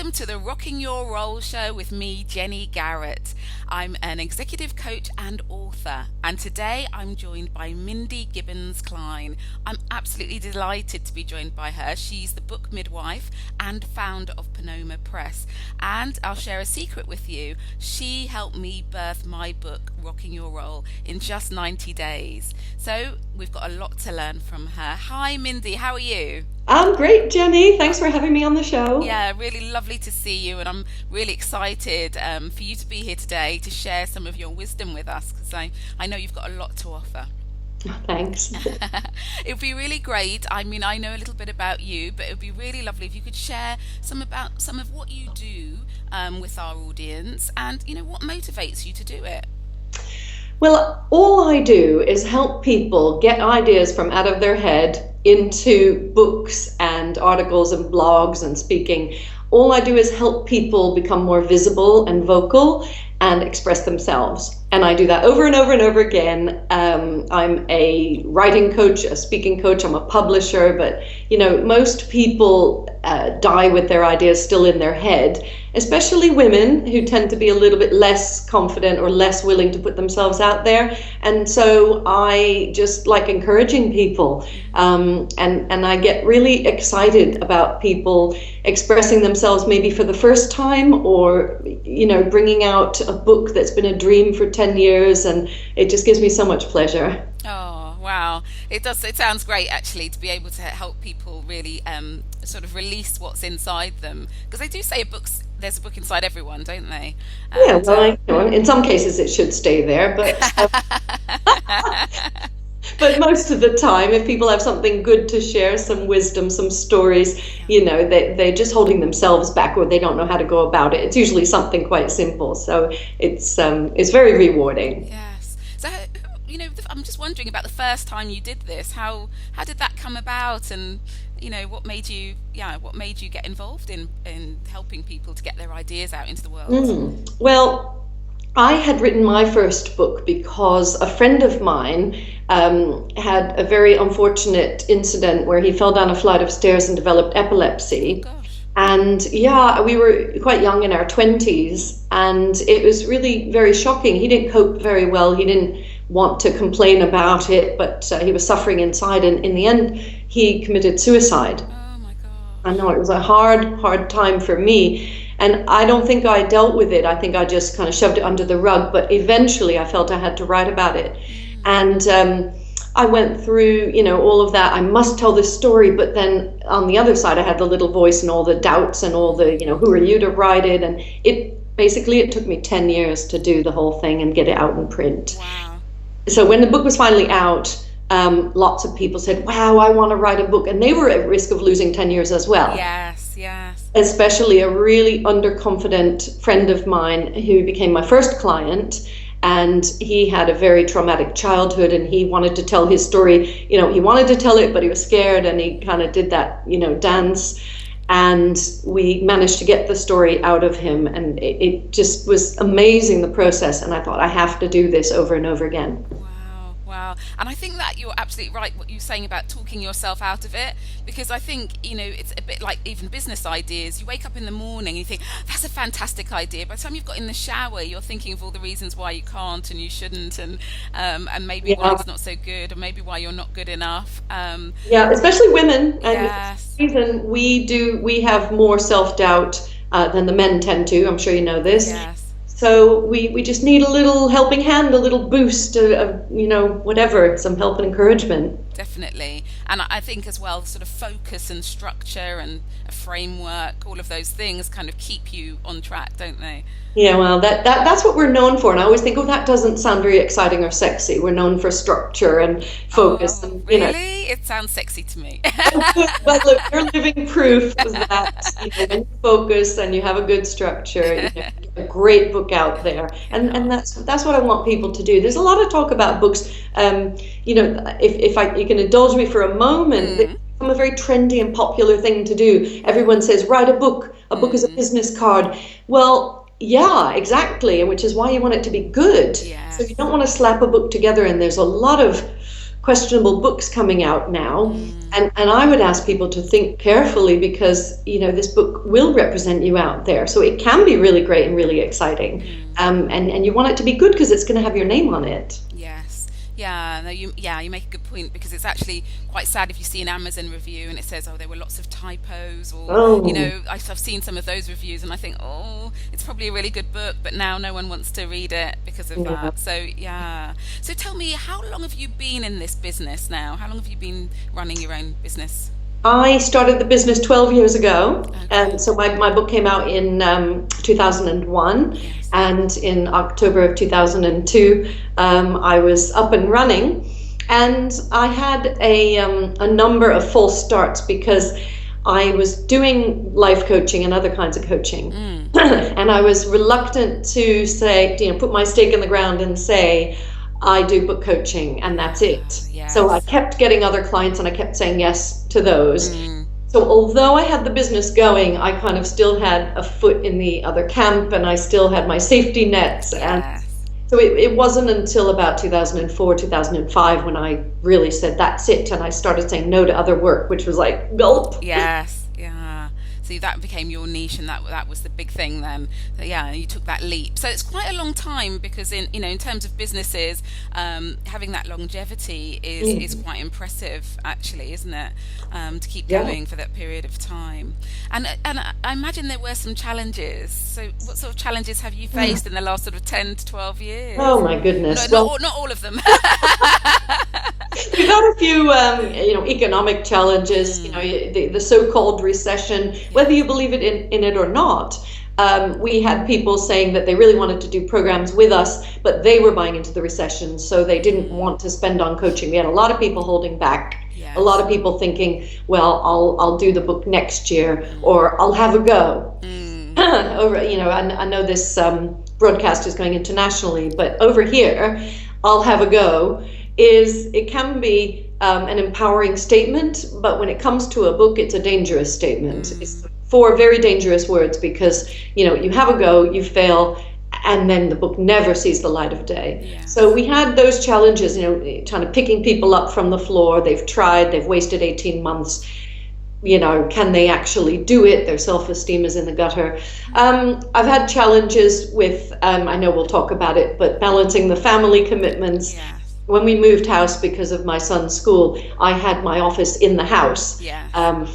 welcome to the Rocking Your Role show with me, Jenny Garrett. I'm an executive coach and author, and today I'm joined by Mindy Gibbins-Klein. I'm absolutely delighted to be joined by her. She's the book midwife and founder of Panoma Press, and I'll share a secret with you. She helped me birth my book, Rocking Your Role, in just 90 days. So we've got a lot to learn from her. Hi, Mindy, how are you? I'm great, Jenny. Thanks for having me on the show. Yeah, really lovely to see you, and I'm really excited for you to be here today to share some of your wisdom with us because I know you've got a lot to offer. Thanks. It would be really great. I mean, I know a little bit about you, but it would be really lovely if you could share some of what you do with our audience, and what motivates you to do it. Well, all I do is help people get ideas from out of their head into books and articles and blogs and speaking. All I do is help people become more visible and vocal and express themselves. And I do that over and over and over again. I'm a writing coach, a speaking coach, I'm a publisher, but most people die with their ideas still in their head, especially women who tend to be a little bit less confident or less willing to put themselves out there. And so I just like encouraging people, and I get really excited about people expressing themselves maybe for the first time, or bringing out a book that's been a dream for 10 years, and it just gives me so much pleasure. Oh, wow. It does. It sounds great, actually, to be able to help people really sort of release what's inside them. Because they do say there's a book inside everyone, don't they? Yeah, well, in some cases it should stay there, but but most of the time, if people have something good to share, some wisdom, some stories, they're just holding themselves back, or they don't know how to go about it. It's usually something quite simple, so it's very rewarding. Yes. So, I'm just wondering about the first time you did this. How did that come about, and what made you get involved in helping people to get their ideas out into the world? Well, I had written my first book because a friend of mine had a very unfortunate incident where he fell down a flight of stairs and developed epilepsy. Oh, gosh. And yeah, we were quite young, in our 20s, and it was really very shocking. He didn't cope very well. He didn't want to complain about it, but he was suffering inside, and in the end, he committed suicide. Oh my God. I know it was a hard time for me. And I don't think I dealt with it. I think I just kind of shoved it under the rug. But eventually I felt I had to write about it. And I went through, all of that. I must tell this story. But then on the other side, I had the little voice and all the doubts and all the, who are you to write it? And it took me 10 years to do the whole thing and get it out in print. Wow. So when the book was finally out, lots of people said, wow, I want to write a book. And they were at risk of losing 10 years as well. Yes. Especially a really underconfident friend of mine who became my first client. And he had a very traumatic childhood, and he wanted to tell his story. He wanted to tell it, but he was scared, and he kind of did that, dance. And we managed to get the story out of him. And it just was amazing, the process. And I thought, I have to do this over and over again. Wow. And I think that you're absolutely right what you're saying about talking yourself out of it, because I think, it's a bit like even business ideas. You wake up in the morning and you think, that's a fantastic idea. By the time you've got in the shower, you're thinking of all the reasons why you can't and you shouldn't, and maybe why it's not so good, or maybe why you're not good enough. Yeah, especially women. Yes. And we have more self-doubt than the men tend to. I'm sure you know this. Yes. So we just need a little helping hand, a little boost, whatever, some help and encouragement. Definitely. And I think as well, sort of focus and structure and a framework, all of those things kind of keep you on track, don't they? Yeah, well, that's what we're known for. And I always think, that doesn't sound very exciting or sexy. We're known for structure and focus. Oh, and really? It sounds sexy to me. Well, look, you're living proof that when you focus and you have a good structure, you get a great book out there. And that's what I want people to do. There's a lot of talk about books. If you can indulge me for a moment, they become a very trendy and popular thing to do. Everyone says, write a book. A book is a business card. Well, yeah, exactly, and which is why you want it to be good. Yes. So you don't want to slap a book together and there's a lot of questionable books coming out now. And I would ask people to think carefully because, this book will represent you out there. So it can be really great and really exciting. And you want it to be good because it's going to have your name on it. Yes. Yeah, no, you make a good point, because it's actually quite sad if you see an Amazon review and it says, oh, there were lots of typos, or I've seen some of those reviews and I think, oh, it's probably a really good book, but now no one wants to read it because of that. So yeah. So tell me, how long have you been in this business now? How long have you been running your own business? I started the business 12 years ago, and so my book came out in 2001, and in October of 2002, I was up and running, and I had a number of false starts because I was doing life coaching and other kinds of coaching, and I was reluctant to say, put my stake in the ground and say, I do book coaching and that's it. Yes. So I kept getting other clients and I kept saying yes to those. So although I had the business going, I kind of still had a foot in the other camp and I still had my safety nets. And so it wasn't until about 2004, 2005 when I really said that's it. And I started saying no to other work, which was like, gulp. Yes. Yeah. So that became your niche, and that was the big thing then. So yeah, you took that leap. So it's quite a long time, because in terms of businesses, having that longevity is quite impressive, actually, isn't it? To keep going for that period of time. And I imagine there were some challenges. So what sort of challenges have you faced in the last sort of 10 to 12 years? Oh my goodness! Not all of them. We've had a few, economic challenges. The so-called recession. Whether you believe it in it or not, we had people saying that they really wanted to do programs with us, but they were buying into the recession, so they didn't want to spend on coaching. We had a lot of people holding back. A lot of people thinking, well, I'll do the book next year, or I'll have a go. Over, I know this broadcast is going internationally, but over here, I'll have a go. It can be an empowering statement, but when it comes to a book, it's a dangerous statement. It's 4 very dangerous words, because you have a go, you fail, and then the book never sees the light of day. So we had those challenges, kind of picking people up from the floor. They've tried, they've wasted 18 months. Can they actually do it? Their self-esteem is in the gutter. I've had challenges with, I know we'll talk about it, but balancing the family commitments. When we moved house because of my son's school, I had my office in the house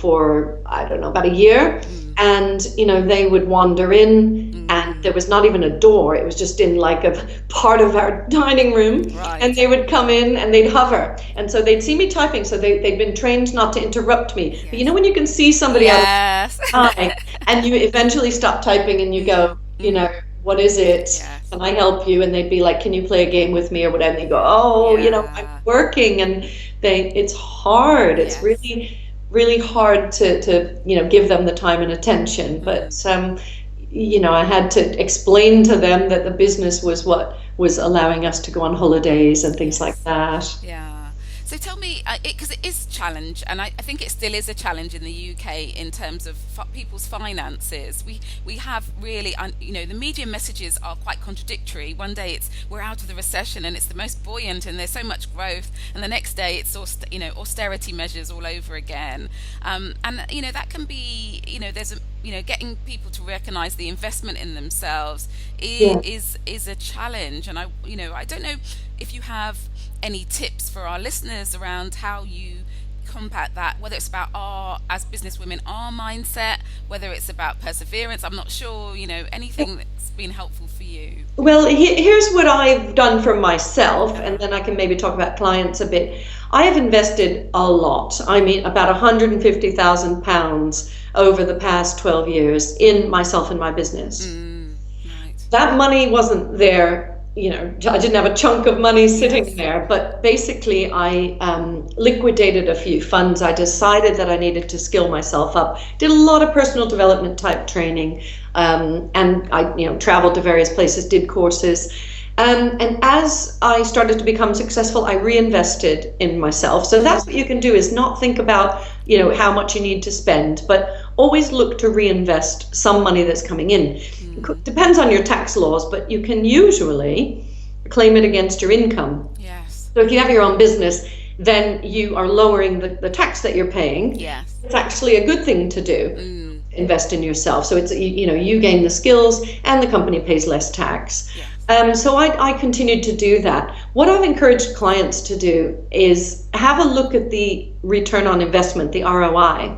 for, I don't know, about a year. And, they would wander in and there was not even a door. It was just in like a part of our dining room. And they would come in and they'd hover. And so they'd see me typing. So they'd been trained not to interrupt me. But when you can see somebody else and you eventually stop typing and you go, what is it? Can I help you? And they'd be like, can you play a game with me or whatever? And they go, I'm working. And it's hard. It's really, really hard to give them the time and attention. But, I had to explain to them that the business was what was allowing us to go on holidays and things like that. So tell me, because it is a challenge, and I think it still is a challenge in the UK in terms of people's finances. We have really, the media messages are quite contradictory. One day it's we're out of the recession and it's the most buoyant and there's so much growth, and the next day it's austerity measures all over again. And that can be, there's getting people to recognise the investment in themselves is a challenge. And I don't know if you have any tips for our listeners around how you combat that, whether it's about as businesswomen, our mindset, whether it's about perseverance. I'm not sure, anything that's been helpful for you. Well, here's what I've done for myself, and then I can maybe talk about clients a bit. I have invested a lot. I mean, about £150,000 over the past 12 years in myself and my business. That money wasn't there. I didn't have a chunk of money sitting there, but basically I liquidated a few funds. I decided that I needed to skill myself up, did a lot of personal development type training, and I traveled to various places, did courses. And as I started to become successful, I reinvested in myself. So that's what you can do, is not think about, how much you need to spend, but always look to reinvest some money that's coming in. It depends on your tax laws, but you can usually claim it against your income. So if you have your own business, then you are lowering the tax that you're paying. Yes. It's actually a good thing to do. Invest in yourself. So it's, you gain the skills and the company pays less tax. Yes. So I continued to do that. What I've encouraged clients to do is have a look at the return on investment, the ROI.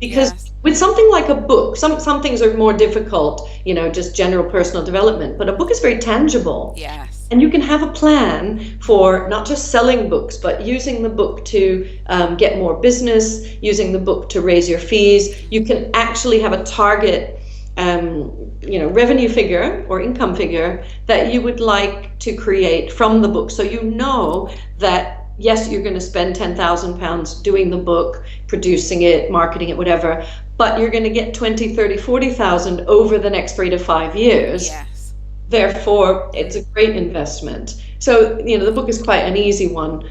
Because Yes. with something like a book, some things are more difficult, just general personal development, but a book is very tangible. Yes. And you can have a plan for not just selling books, but using the book to get more business, using the book to raise your fees. You can actually have a target, revenue figure or income figure that you would like to create from the book. So you know that, yes, you're going to spend £10,000 doing the book, producing it, marketing it, whatever, but you're going to get 20, 30, 40,000 over the next 3 to 5 years. Yes. Therefore, it's a great investment. So, the book is quite an easy one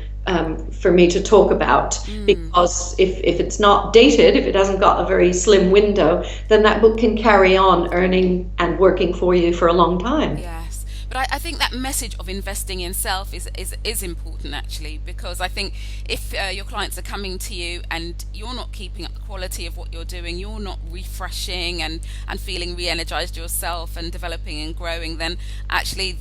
for me to talk about, because if it's not dated, if it hasn't got a very slim window, then that book can carry on earning and working for you for a long time. Yes. But I think that message of investing in self is important, actually, because I think if your clients are coming to you and you're not keeping up the quality of what you're doing, you're not refreshing and feeling re-energized yourself and developing and growing, then actually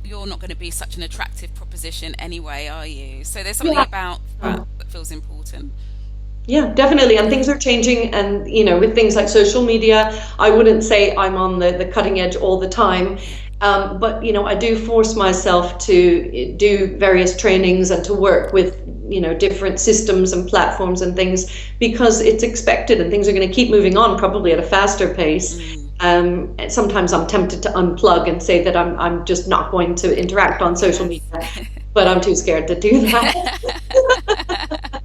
you're not going to be such an attractive proposition anyway, are you? So there's something about that feels important. Yeah, definitely. And things are changing. And, with things like social media, I wouldn't say I'm on the cutting edge all the time. But, I do force myself to do various trainings and to work with, different systems and platforms and things, because it's expected and things are going to keep moving on, probably at a faster pace. Sometimes I'm tempted to unplug and say that I'm just not going to interact on social media, but I'm too scared to do that.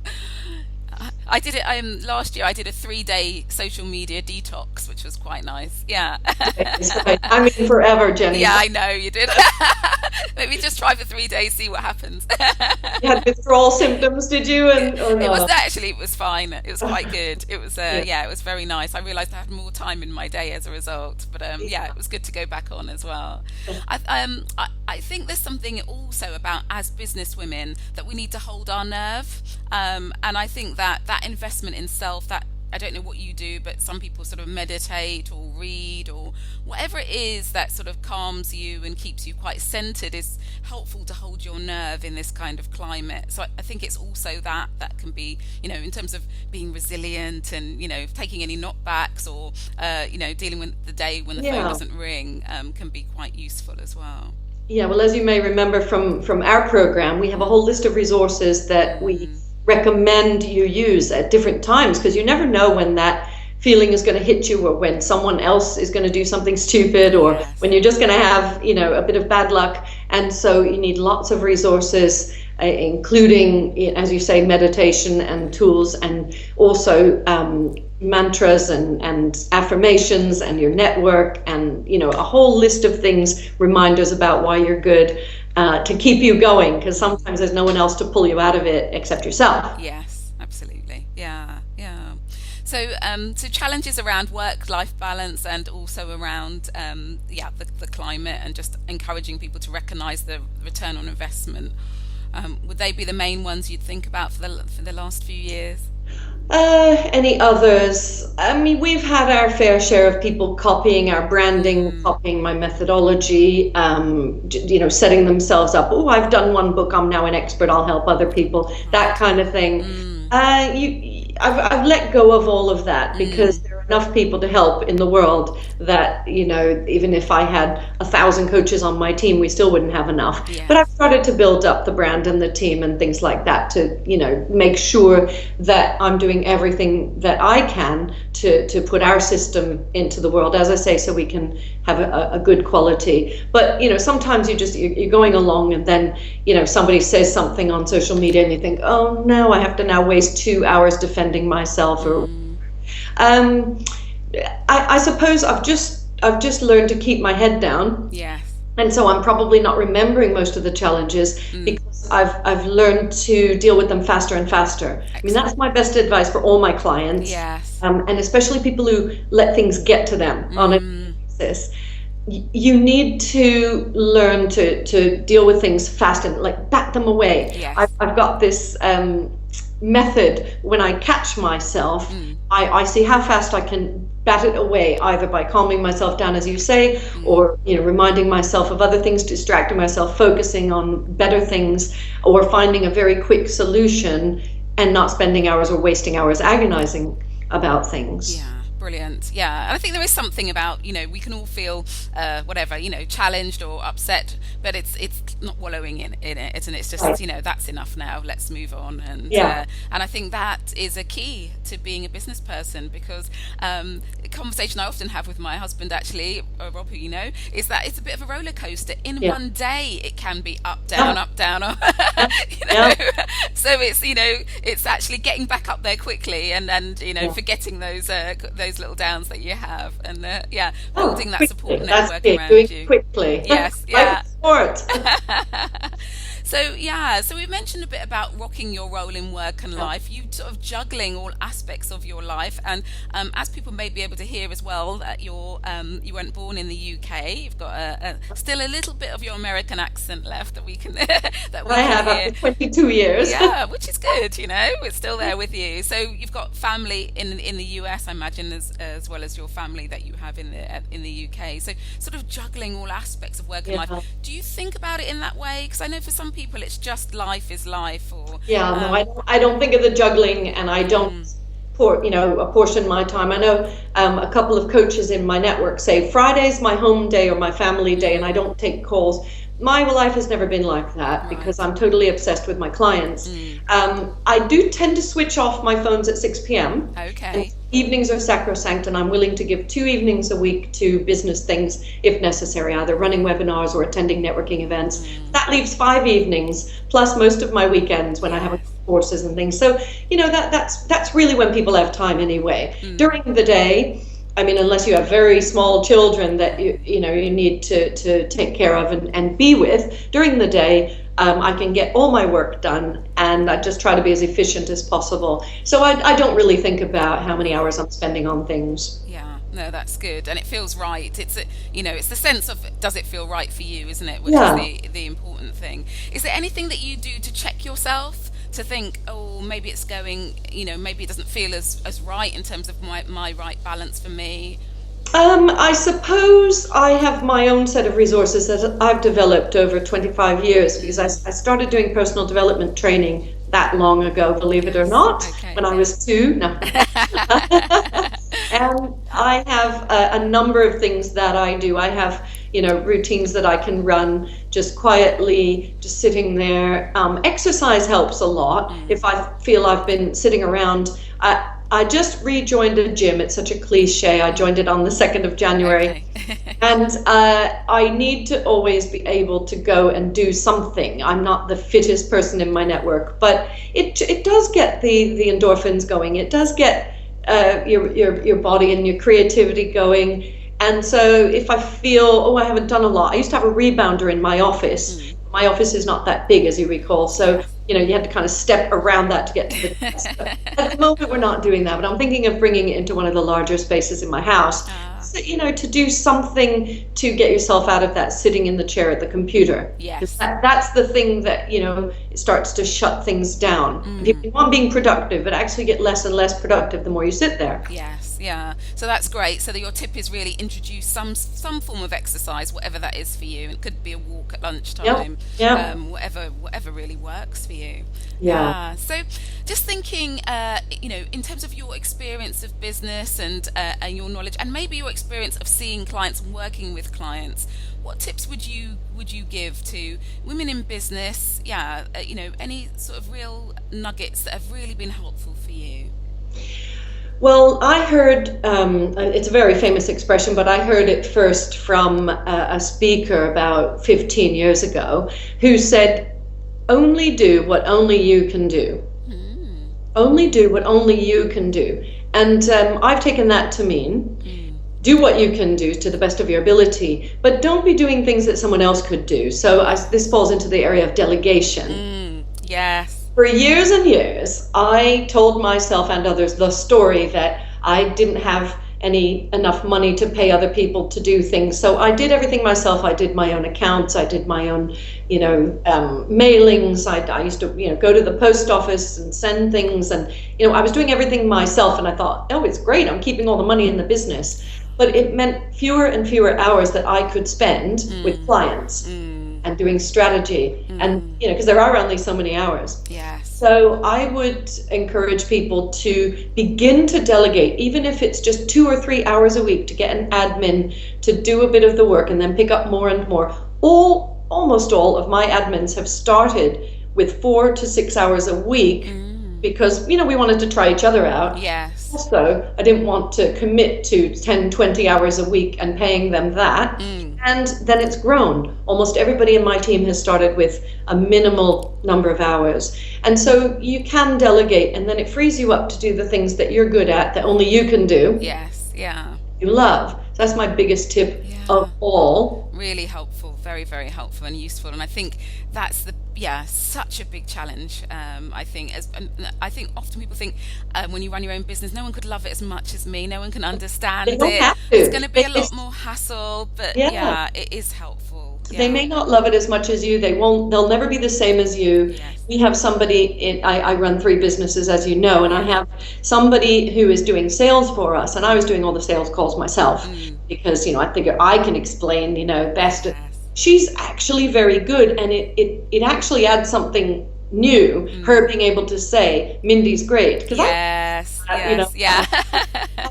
I did it last year. I did a 3-day social media detox, which was quite nice. Yeah. I mean, forever, Jenny. Yeah, I know you did. Maybe just try for 3 days, see what happens. You had withdrawal symptoms, did you? Or It was not? actually, it was fine. It was quite good. It was, it was very nice. I realised I had more time in my day as a result. But it was good to go back on as well. I think there's something also about, as business women, that we need to hold our nerve. And I think that investment in self, that, I don't know what you do, but some people sort of meditate or read or whatever it is that sort of calms you and keeps you quite centered, is helpful to hold your nerve in this kind of climate. So I think it's also that can be, in terms of being resilient and, taking any knockbacks or, dealing with the day when the phone doesn't ring, can be quite useful as well. Yeah, well, as you may remember from our program, we have a whole list of resources that we recommend you use at different times, because you never know when that feeling is going to hit you, or when someone else is going to do something stupid, or when you're just going to have a bit of bad luck. And so you need lots of resources, including, as you say, meditation and tools, and also mantras and affirmations, and your network, and a whole list of things, reminders about why you're good, to keep you going, because sometimes there's no one else to pull you out of it except yourself. Yes, absolutely. Yeah. So challenges around work-life balance, and also around the climate, and just encouraging people to recognise the return on investment. Would they be the main ones you'd think about for the last few years? Any others? I mean, we've had our fair share of people copying our branding, copying my methodology, setting themselves up. Oh, I've done one book, I'm now an expert, I'll help other people, that kind of thing. I've let go of all of that, because there are enough people to help in the world that, even if I had 1,000 coaches on my team, we still wouldn't have enough. Yeah. But I've started to build up the brand and the team and things like that to, make sure that I'm doing everything that I can to put our system into the world, as I say, so we can have a good quality. But, sometimes you're going along, and then, somebody says something on social media and you think, oh no, I have to now waste 2 hours defending myself. Or I suppose I've just learned to keep my head down. Yes. And so I'm probably not remembering most of the challenges, because I've learned to deal with them faster and faster. Excellent. I mean, that's my best advice for all my clients. Yes. And especially people who let things get to them on a basis. you need to learn to deal with things fast and like bat them away. Yes. I've got this method when I catch myself. I see how fast I can bat it away, either by calming myself down, as you say, or reminding myself of other things, distracting myself, focusing on better things, or finding a very quick solution and not spending hours or wasting hours agonizing about things. Yeah. Brilliant. Yeah. And I think there is something about, we can all feel challenged or upset, but it's not wallowing in it, isn't it? It's just, Right. that's enough now. Let's move on. And and I think that is a key to being a business person, because a conversation I often have with my husband, actually, Rob, who is that it's a bit of a roller coaster. In one day, it can be up, down, up, down. So it's actually getting back up there quickly and forgetting those little downs that you have, and building that support network around doing you. Quickly. Yes, yeah. Sport. So we mentioned a bit about rocking your role in work and life. You sort of juggling all aspects of your life, and as people may be able to hear as well, that you weren't born in the UK. You've got still a little bit of your American accent left that we can I have hear. after 22 years. Yeah, which is good. It's still there with you. So you've got family in the US, I imagine, as well as your family that you have in the UK. So sort of juggling all aspects of work and life. Do you think about it in that way? Because I know for some people it's just life is life. Or no, I don't think of the juggling, and I don't apportion my time. I know a couple of coaches in my network say Friday's my home day or my family day, and I don't take calls. My life has never been like that, because I'm totally obsessed with my clients. I do tend to switch off my phones at 6 p.m. Okay. Evenings are sacrosanct, and I'm willing to give 2 evenings a week to business things if necessary, either running webinars or attending networking events. That leaves 5 evenings, plus most of my weekends when I have courses and things. So, that's really when people have time anyway. During the day, I mean, unless you have very small children that you need to take care of and be with, during the day, I can get all my work done, and I just try to be as efficient as possible. So I don't really think about how many hours I'm spending on things. Yeah, no, that's good, and it feels right. It's it's the sense of, does it feel right for you, isn't it? Which is the important thing. Is there anything that you do to check yourself, to think, oh, maybe it's going, maybe it doesn't feel as right in terms of my right balance for me? I suppose I have my own set of resources that I've developed over 25 yees, because I started doing personal development training that long ago, believe it or not, when I was 2. No. And I have a number of things that I do. I have, routines that I can run just quietly, just sitting there. Exercise helps a lot. If I feel I've been sitting around, I just rejoined a gym. It's such a cliche. I joined it on the 2nd of January. And I need to always be able to go and do something. I'm not the fittest person in my network, but it does get the endorphins going. It does get your body and your creativity going. And so if I feel, I haven't done a lot. I used to have a rebounder in my office. My office is not that big, as you recall. So, you had to kind of step around that to get to the desk. But at the moment, we're not doing that. But I'm thinking of bringing it into one of the larger spaces in my house. So, to do something to get yourself out of that sitting in the chair at the computer. Yes. That's the thing that, it starts to shut things down. If you want being productive, but actually get less and less productive the more you sit there. Yes, yeah. So that's great. So that your tip is really introduce some form of exercise, whatever that is for you. It could be a walk at lunchtime, whatever really works for you. Yeah. So just thinking, in terms of your experience of business and your knowledge, and maybe your experience of seeing clients and working with clients, what tips would you give to women in business? Any sort of real nuggets that have really been helpful for you? Well, I heard, it's a very famous expression, but I heard it first from a speaker about 15 years ago who said, only do what only you can do. Only do what only you can do. And I've taken that to mean, do what you can do to the best of your ability, but don't be doing things that someone else could do. So this falls into the area of delegation. Yes. For years and years, I told myself and others the story that I didn't have any enough money to pay other people to do things. So I did everything myself. I did my own accounts. I did my own, mailings. I used to, go to the post office and send things. And, I was doing everything myself. And I thought, oh, it's great. I'm keeping all the money in the business. But it meant fewer and fewer hours that I could spend with clients and doing strategy. And, because there are only so many hours. Yes. So I would encourage people to begin to delegate, even if it's just 2 or 3 hours a week, to get an admin to do a bit of the work and then pick up more and more. Almost all of my admins have started with 4 to 6 hours a week because, we wanted to try each other out. Yes. Also, I didn't want to commit to 10, 20 hours a week and paying them that. And then it's grown. Almost everybody in my team has started with a minimal number of hours. And so you can delegate, and then it frees you up to do the things that you're good at, that only you can do. Yes, yeah. You love. So that's my biggest tip of all. Really helpful, very, very helpful and useful. And I think that's such a big challenge. I think often people think when you run your own business, no one could love it as much as me. No one can understand it. It's going to be a lot more hassle, but it is helpful. Yeah. They may not love it as much as you. They'll never be the same as you. Yes. We have somebody I run 3 businesses, as you know, and I have somebody who is doing sales for us, and I was doing all the sales calls myself because, I figure I can explain, best. Yes. She's actually very good, and it actually adds something new, her being able to say, Mindy's great. Yes,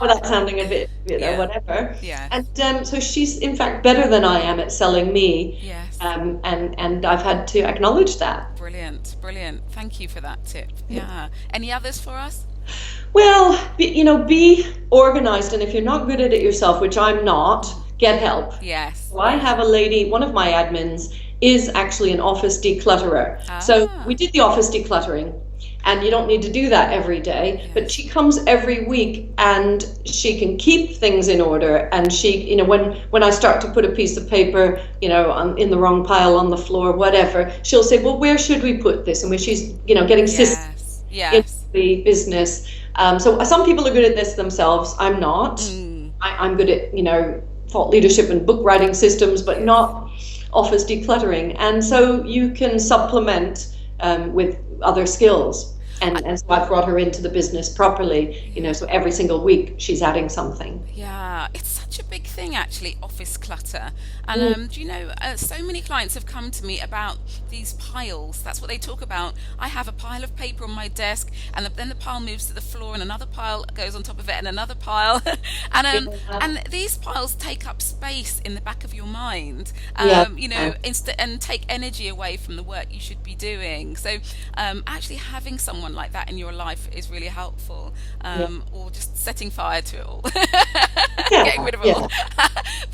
Without sounding a bit, whatever. Yeah. And so she's, in fact, better than I am at selling me. Yes. And I've had to acknowledge that. Brilliant. Thank you for that tip. Yeah. Any others for us? Well, be organized, and if you're not good at it yourself, which I'm not, get help. Yes. So I have a lady, one of my admins is actually an office declutterer. So we did the office decluttering, and you don't need to do that every day, but she comes every week and she can keep things in order. And she, when I start to put a piece of paper, in the wrong pile on the floor, whatever, she'll say, well, where should we put this? And when she's, getting systems into the business. So some people are good at this themselves. I'm not. I'm good at, thought leadership and book writing systems, but not office decluttering. And so you can supplement with other skills. And so I've brought her into the business properly, so every single week she's adding something. Yeah, it's such a big thing, actually, office clutter. And do you know, so many clients have come to me about these piles. That's what they talk about. I have a pile of paper on my desk, and then the pile moves to the floor, and another pile goes on top of it, and another pile. And these piles take up space in the back of your mind, and take energy away from the work you should be doing. So actually having someone like that in your life is really helpful, or just setting fire to it all. Getting rid of it all.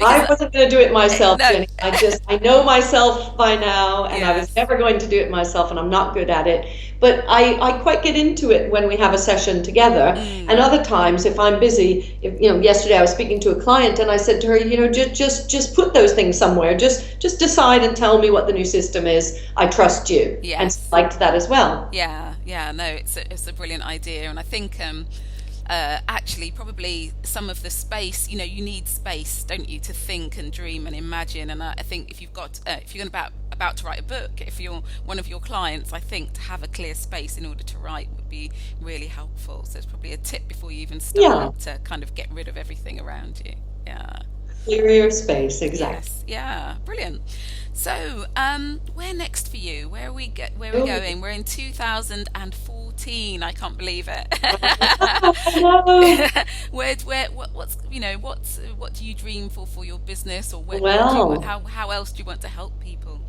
I wasn't going to do it myself, Jenny. I know myself by now, and I was never going to do it myself, and I'm not good at it. But I quite get into it when we have a session together. And other times, if I'm busy, yesterday I was speaking to a client, and I said to her, just put those things somewhere. Just decide and tell me what the new system is. I trust you. Yes. And she liked that as well. Yeah, no, it's a brilliant idea, and I think actually probably some of the space, you need space, don't you, to think and dream and imagine. And I think if you've got if you're about to write a book, if you're one of your clients, I think to have a clear space in order to write would be really helpful. So it's probably a tip before you even start to kind of get rid of everything around you. Clear your space, exactly. Yes, yeah, brilliant. So, where next for you? Where are we going? We're in 2014. I can't believe it. What do you dream for your business, or how else do you want to help people?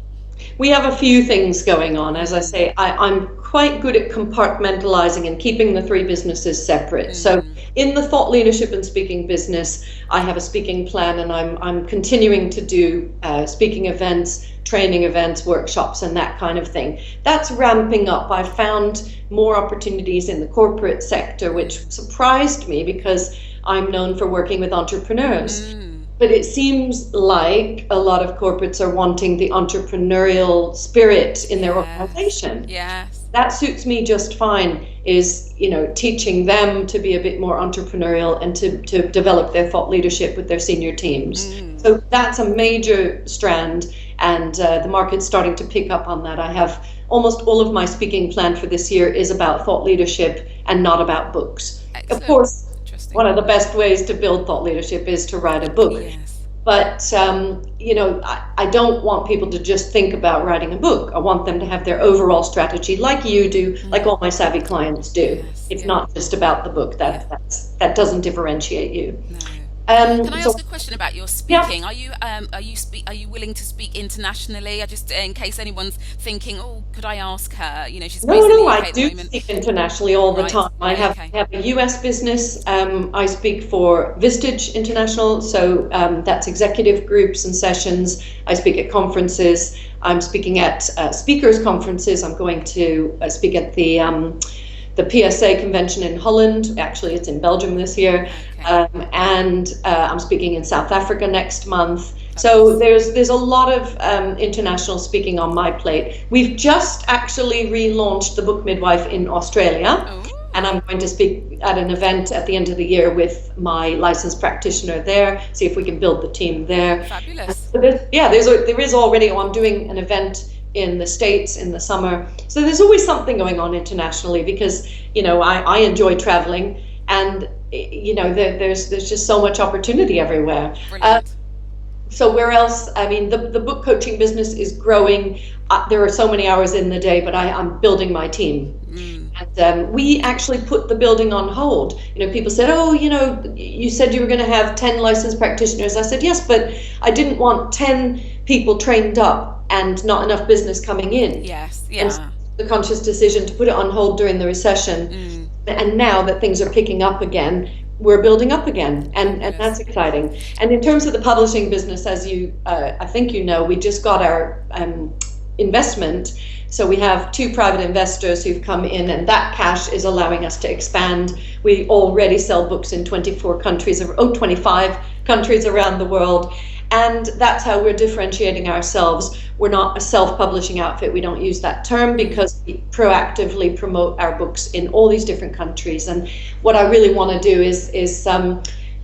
We have a few things going on. As I say, I'm quite good at compartmentalizing and keeping the 3 businesses separate. So in the thought leadership and speaking business, I have a speaking plan, and I'm continuing to do speaking events, training events, workshops, and that kind of thing. That's ramping up. I found more opportunities in the corporate sector, which surprised me because I'm known for working with entrepreneurs. But it seems like a lot of corporates are wanting the entrepreneurial spirit in their organization. Yes. that suits me just fine, is, teaching them to be a bit more entrepreneurial and to develop their thought leadership with their senior teams. So that's a major strand, and the market's starting to pick up on that. I have almost all of my speaking planned for this year is about thought leadership and not about books. Excellent. Of course, one of the Interesting. best ways to build thought leadership is to write a book. Yes. But, I don't want people to just think about writing a book. I want them to have their overall strategy like you do, like all my savvy clients do. Yes. It's Yeah. not just about the book. Yeah. That doesn't differentiate you. No. Can I So ask a question about your yeah. speaking? Are you willing to speak internationally? I just in case anyone's thinking, oh, could I ask her? She's No, based in the no, I UK at the do moment. speak internationally all the Right. time. I have, Okay. have a US business. I speak for Vistage International, so that's executive groups and sessions. I speak at conferences. I'm speaking at speakers conferences. I'm going to speak at the PSA convention in Holland. Actually, it's in Belgium this year. Okay. And I'm speaking in South Africa next month. So there's a lot of international speaking on my plate. We've just actually relaunched the Book Midwife in Australia, Oh, and I'm going to speak at an event at the end of the year with my licensed practitioner there, see if we can build the team there. fabulous. So there is already, I'm doing an event in the States in the summer. So there's always something going on internationally because, I enjoy traveling, and, there's just so much opportunity everywhere. Brilliant. So where else? I mean, the book coaching business is growing. There are so many hours in the day, but I'm building my team. And we actually put the building on hold. People said, oh, you said you were going to have 10 licensed practitioners. I said, yes, but I didn't want 10 people trained up and not enough business coming in. Yes. And Yeah. so the conscious decision to put it on hold during the recession. And now that things are picking up again, we're building up again, and that's exciting. And in terms of the publishing business, as I think we just got our investment. So we have 2 private investors who've come in, and that cash is allowing us to expand. We already sell books in 25 countries around the world. And that's how we're differentiating ourselves. We're not a self-publishing outfit. We don't use that term because we proactively promote our books in all these different countries. And what I really want to do is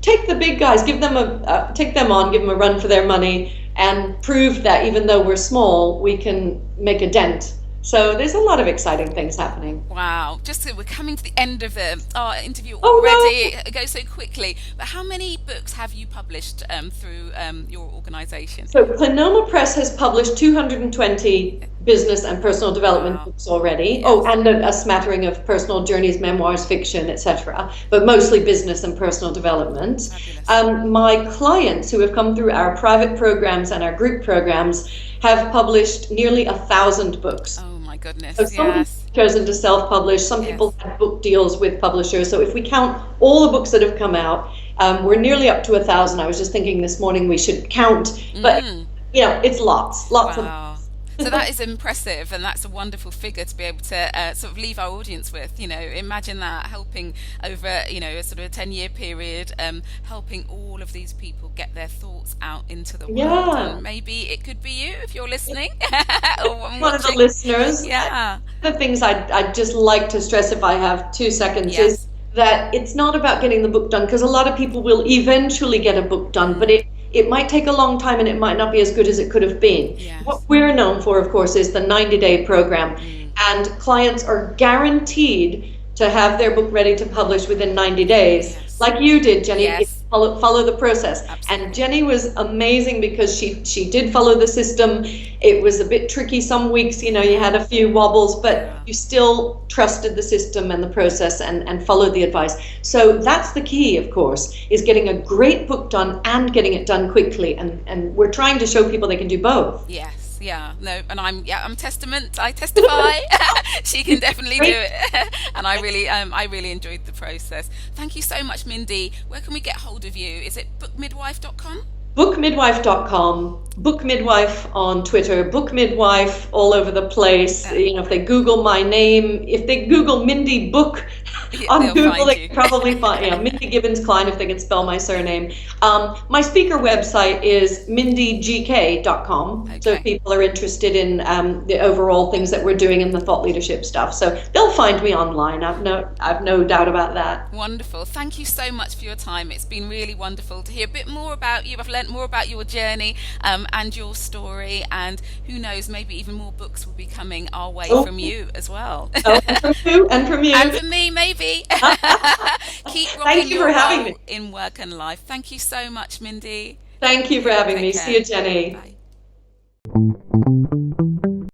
take the big guys, take them on, give them a run for their money, and prove that even though we're small, we can make a dent. So there's a lot of exciting things happening. Wow. Just so we're coming to the end of our interview Oh, already. no. It goes so quickly. But how many books have you published through your organisation? So Plenoma Press has published 220 business and personal development Wow. books already. Yes. Oh, and a smattering of personal journeys, memoirs, fiction, etc. But mostly business and personal development. Fabulous. My clients who have come through our private programs and our group programs have published nearly 1,000 books. Oh my goodness. So some people Yes. have chosen to self-publish, some Yes. people have book deals with publishers. So if we count all the books that have come out, we're nearly up to 1,000. I was just thinking this morning we should count, but it's lots of. Wow. So that is impressive, and that's a wonderful figure to be able to sort of leave our audience with. Imagine that, helping over a sort of a 10-year period, helping all of these people get their thoughts out into the world. Yeah. And maybe it could be you if you're listening or One of the watching. listeners. Yeah. The things I'd just like to stress, if I have 2 seconds, Yes. is that it's not about getting the book done, because a lot of people will eventually get a book done, but it might take a long time and it might not be as good as it could have been. Yes. What we're known for, of course, is the 90-day program, and clients are guaranteed to have their book ready to publish within 90 days. Yes. Like you did, Jenny. Yes. Follow the process. Absolutely. And Jenny was amazing because she did follow the system. It was a bit tricky some weeks, you had a few wobbles, but you still trusted the system and the process and followed the advice. So that's the key, of course, is getting a great book done and getting it done quickly. And we're trying to show people they can do both. Yes. Yeah. No. And I'm testament. I testify. She can definitely do it. And I really enjoyed the process. Thank you so much, Mindy. Where can we get hold of you? Is it bookmidwife.com? bookmidwife.com, Book Midwife on Twitter, Book Midwife all over the place. If they Google my name, if they Google Mindy Book on Google, they can probably find Mindy Gibbins-Klein if they can spell my surname. My speaker website is mindygk.com. Okay. So if people are interested in the overall things that we're doing in the thought leadership stuff, so they'll find me online. I've no doubt about that. Wonderful. Thank you so much for your time. It's been really wonderful to hear a bit more about you. I've learnt more about your journey and your story, and who knows, maybe even more books will be coming our way from you as well. And from you. And from me, maybe. Keep rocking Thank you for having me in work and life. Thank you so much, Mindy. Thank you for having me. Take care. See you, Jenny. Bye.